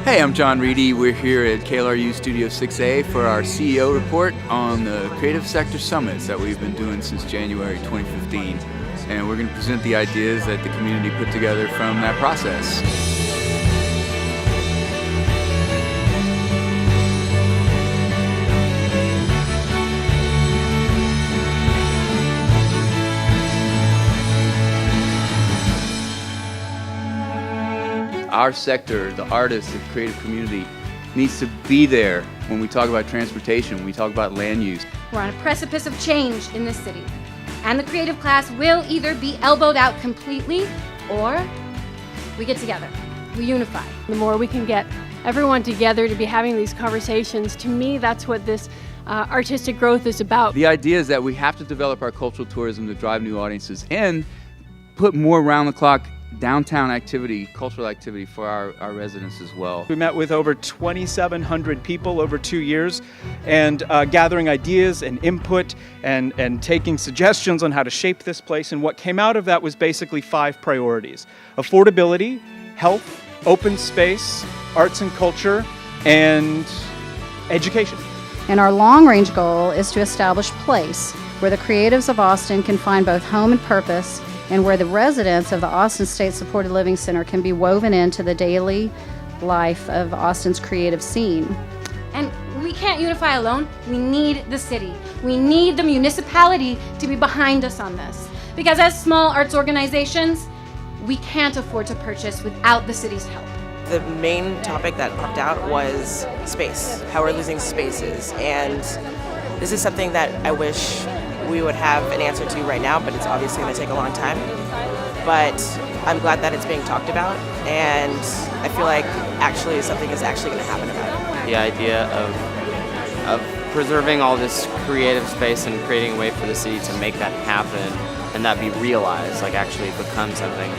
Hey, I'm John Reedy. We're here at KLRU Studio 6A for our CEO report on the Creative Sector Summits that we've been doing since January 2015. And we're going to present the ideas that the community put together from that process. Our sector, the artists, the creative community, needs to be there when we talk about transportation, when we talk about land use. We're on a precipice of change in this city, and the creative class will either be elbowed out completely or we get together, we unify. The more we can get everyone together to be having these conversations, to me that's what this artistic growth is about. The idea is that we have to develop our cultural tourism to drive new audiences and put more round-the-clock downtown activity, cultural activity for our residents as well. We met with over 2,700 people over 2 years and gathering ideas and input and taking suggestions on how to shape this place. And what came out of that was basically 5 priorities: affordability, health, open space, arts and culture, and education. And our long-range goal is to establish a place where the creatives of Austin can find both home and purpose, and where the residents of the Austin State Supported Living Center can be woven into the daily life of Austin's creative scene. And we can't unify alone. We need the city. We need the municipality to be behind us on this. Because as small arts organizations, we can't afford to purchase without the city's help. The main topic that popped out was space, how we're losing spaces. And this is something that I wish we would have an answer to right now, but it's obviously going to take a long time. But I'm glad that it's being talked about, and I feel like actually something is actually going to happen about it. The idea of preserving all this creative space and creating a way for the city to make that happen and that be realized, like actually become something,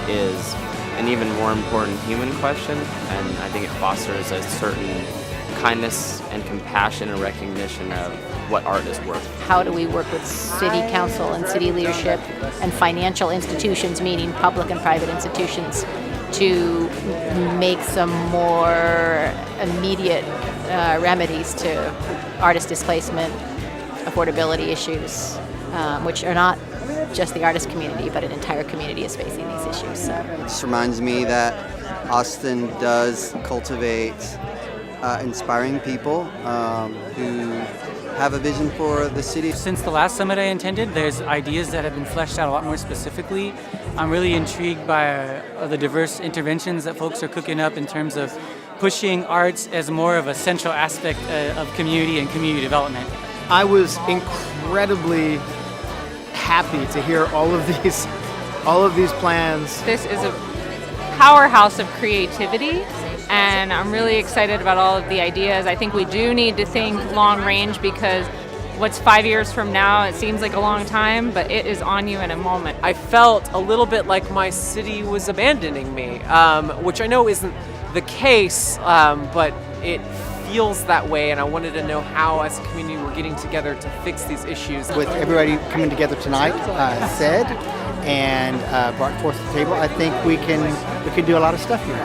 is an even more important human question, and I think it fosters a certain kindness and compassion and recognition of what art is worth. How do we work with city council and city leadership and financial institutions, meaning public and private institutions, to make some more immediate remedies to artist displacement, affordability issues, which are not just the artist community, but an entire community is facing these issues. So. This reminds me that Austin does cultivate inspiring people who have a vision for the city. Since the last summit I attended, there's ideas that have been fleshed out a lot more specifically. I'm really intrigued by the diverse interventions that folks are cooking up in terms of pushing arts as more of a central aspect of community and community development. I was incredibly happy to hear all of these plans. This is a powerhouse of creativity, and I'm really excited about all of the ideas. I think we do need to think long range, because what's 5 years from now, it seems like a long time, but it is on you in a moment. I felt a little bit like my city was abandoning me, which I know isn't the case, but it feels that way, and I wanted to know how as a community we're getting together to fix these issues. With everybody coming together tonight, said and brought forth to the table, I think we can do a lot of stuff here.